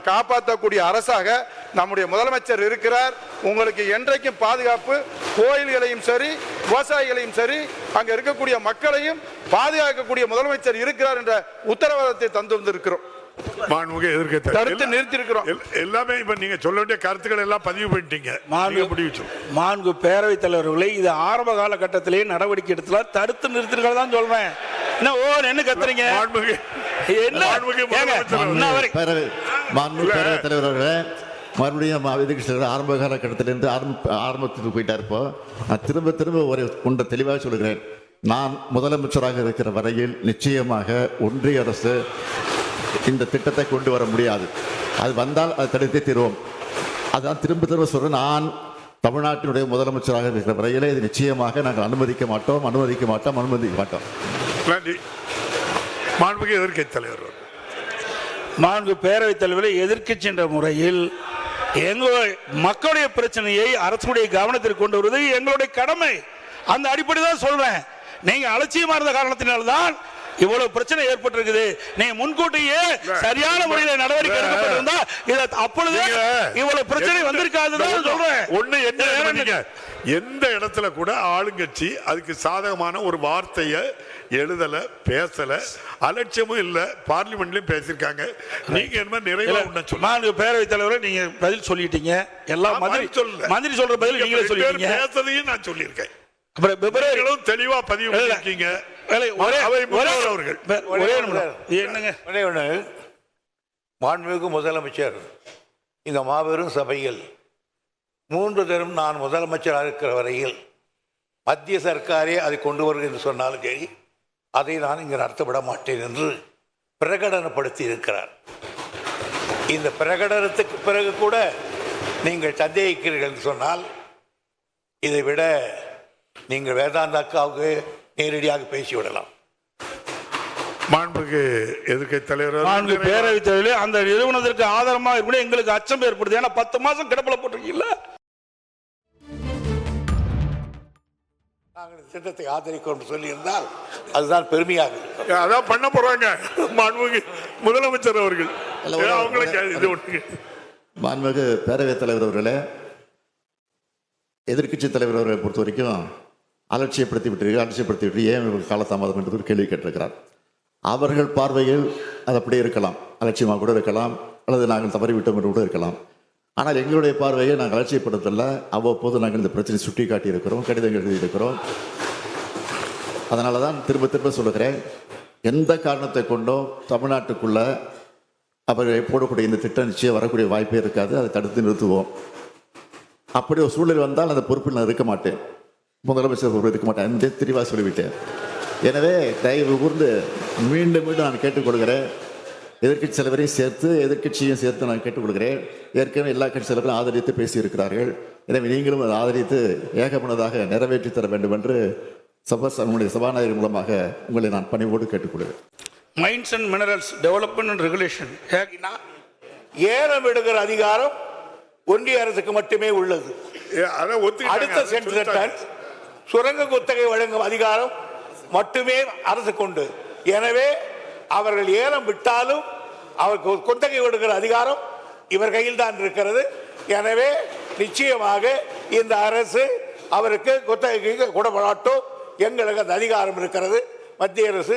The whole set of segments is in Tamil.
காப்பாற்றக்கூடிய அரசாக நம்முடைய முதலமைச்சர் இருக்கிறார். உங்களுக்கு என்றைக்கும் பாதுகாப்பு, கோயில்களையும் சரி விவசாயிகளையும் சரி அங்க இருக்கக்கூடிய மக்களையும் பாதுகாக்கக்கூடிய முதலமைச்சர் இருக்கிறார் என்ற உத்தரவாதத்தை தந்து வந்திருக்கிறோம். கருத்து நிறுத்திருக்கிறோம். எல்லாமே இப்ப நீங்க சொல்ல வேண்டிய கருத்துக்கள் எல்லாம் பதிவு பண்ணிட்டீங்க. மாண்பு பேரவைத் தலைவர்களை இது ஆரம்ப காலகட்டத்திலேயே நடவடிக்கை எடுத்துல தடுத்து நிறுத்திருக்கிறதா சொல்றேன். என்ன கத்துறீங்க? பேரவைத் தலைவர்களே, மறுபடியும் எதிர்க்கட்சிகள் ஆரம்ப காலகட்டத்திலிருந்து ஆரம்பத்துக்கு போயிட்டார். இப்போ நான் திரும்ப திரும்ப ஒரு ஒன்றை தெளிவாக சொல்கிறேன். நான் முதலமைச்சராக இருக்கிற வரையில் நிச்சயமாக ஒன்றிய அரசு இந்த திட்டத்தை கொண்டு வர முடியாது. அது வந்தால் அதை தடுத்தே தீர்வோம். அதான் திரும்ப திரும்ப சொல்றேன். நான் தமிழ்நாட்டினுடைய முதலமைச்சராக இருக்கிற வரையிலே இது நிச்சயமாக நாங்கள் அனுமதிக்க மாட்டோம். மாண்புமிகு எதிர்க்கட்சி தலைவர், மாண்பு பேரவைத் தலைவரை எதிர்க்கட்சி என்ற முறையில் எங்களுடைய மக்களுடைய பிரச்சனையை அரசுடைய கவனத்திற்கு கொண்டு வருவது எங்களுடைய கடமை. அந்த அடிப்படை தான் சொல்றேன். நீங்க அலட்சியமா இருந்த காரணத்தினால்தான் இவ்வளவு பிரச்சனை ஏற்பட்டிருக்குது. நீங்க முன்கூட்டியே சரியான முறையில் நடவடிக்கை எடுக்கப்பட்டிருந்தா அப்பொழுது இவ்வளவு பிரச்சனை வந்திருக்காதுதான் சொல்றேன். ஒண்ணு என்ன, எந்த இடத்துல கூட ஆளுங்கட்சி அதுக்கு சாதகமான ஒரு வார்த்தையை எழுதல, பேசல, அலட்சியமும் இல்ல. பார்லிமெண்ட்லயும் பேசிருக்காங்க. நீங்க என்ன நிறைவா சொல்லுங்க. பேரவைத் தலைவரை நீங்க பதில் சொல்லிட்டீங்க. எல்லாம் மந்திரி சொல்ற பதில் நீங்களே சொல்லிட்டீங்க. பேசுறதையும் நான் சொல்லியிருக்கேன். அப்புறம் தெளிவா பதிவு பண்ணிருக்கீங்க. மாண்புமிகு முதலமைச்சர் இந்த மாபெரும் சபையில் 3 தரம் நான் முதலமைச்சராக இருக்கிற வரையில் மத்திய சர்க்காரே அதை கொண்டு வருகிறது என்று சொன்னாலும் சரி, அதை நான் இங்கு நடத்தப்பட மாட்டேன் என்று பிரகடனப்படுத்தி இருக்கிறார். இந்த பிரகடனத்துக்கு பிறகு கூட நீங்கள் சந்தேகிக்கிறீர்கள் என்று சொன்னால், இதை விட நீங்கள் வேதாந்த அக்காவுக்கு நேரடியாக பேசிவிடலாம். மாண்புமிகு எதிர்க்கட்சி தலைவர், மாண்பு பேரவைத் தலைவரே, அந்த நிறுவனத்திற்கு ஆதாரமாக இருக்கணும். எங்களுக்கு அச்சம் ஏற்படுது. ஏன்னா 10 மாசம் கிடப்பில போட்டிருக்கீங்கள. நாங்கள் இந்த திட்டத்தை ஆதரிக்கும் சொல்லி இருந்தால் அதுதான் பெருமையாக. அதான் பண்ண போறாங்க மாண்புமிகு முதலமைச்சர் அவர்கள். மாண்புமிகு பேரவைத் தலைவர் அவர்களே, எதிர்க்கட்சி தலைவர் அவர்களை பொறுத்த வரைக்கும் அலட்சியப்படுத்தி விட்டு ஏன் காலதாமதம் என்று ஒரு கேள்வி கேட்டிருக்கிறார். அவர்கள் பார்வையில் அது அப்படியே இருக்கலாம், அலட்சியமாக கூட இருக்கலாம், அல்லது நாங்கள் தவறிவிட்டோம் என்று கூட இருக்கலாம். ஆனால் எங்களுடைய பார்வையை நாங்கள் அலட்சியப்படுத்தல. அவ்வப்போது நாங்கள் இந்த பிரச்சனை சுட்டி காட்டி இருக்கிறோம், கடிதங்கள் எழுதியிருக்கிறோம். அதனால தான் திரும்ப திரும்ப சொல்லுகிறேன், எந்த காரணத்தை கொண்டோ தமிழ்நாட்டுக்குள்ள அவர்கள் போடக்கூடிய இந்த திட்டம் நிச்சயம் வரக்கூடிய வாய்ப்பே இருக்காது. அதை தடுத்து நிறுத்துவோம். அப்படி ஒரு சூழல் வந்தால் அந்த பொறுப்பில் நான் இருக்க மாட்டேன், முதலமைச்சர் பொறுப்பு இருக்க மாட்டேன் என்று தெளிவாக சொல்லிவிட்டேன். எனவே தயவு கூர்ந்து மீண்டும் மீண்டும் நான் கேட்டுக்கொள்கிறேன். எதிர்க்கட்சி தலைவரையும் சேர்த்து எதிர்க்கட்சியும் சேர்த்து நான் கேட்டுக்கொள்கிறேன். ஏற்கனவே எல்லா கட்சி தலைவர்களும் ஆதரித்து பேசியிருக்கிறார்கள். எனவே நீங்களும் அதை ஆதரித்து ஏகமனதாக நிறைவேற்றி தர வேண்டும் என்று நம்முடைய சபாநாயகர் மூலமாக உங்களை நான் பணிவோடு கேட்டுக்கொள்கிறேன். Mines and minerals development and regulation ஏலம் எடுக்கிற அதிகாரம் ஒன்றிய அரசுக்கு மட்டுமே உள்ளது. அடுத்த சென்டர் சுரங்க குத்தகை வழங்கும் அதிகாரம் மட்டுமே அரசு கொண்டு. எனவே அவர்கள் ஏலம் விட்டாலும் அவருக்கு குத்தகை கொடுக்கிற அதிகாரம் இவர் கையில் தான் இருக்கிறது. எனவே நிச்சயமாக இந்த அரசு அவருக்கு குத்தகைக்கு கொடுப்படாட்டும். எங்களுக்கு அந்த அதிகாரம் இருக்கிறது. மத்திய அரசு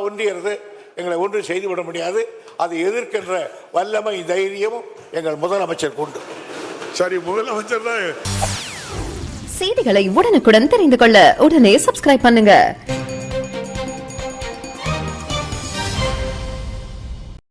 ஒன்றிய அரசு எங்களை ஒன்றும் செய்துவிட முடியாது. அதை எதிர்க்கின்ற வல்லமை தைரியமும் எங்கள் முதலமைச்சர் கொண்டு. சரி, முதலமைச்சர் தான். செய்திகளை உடனுக்குடன் தெரிந்து கொள்ள உடனே சப்ஸ்கிரைப் பண்ணுங்க.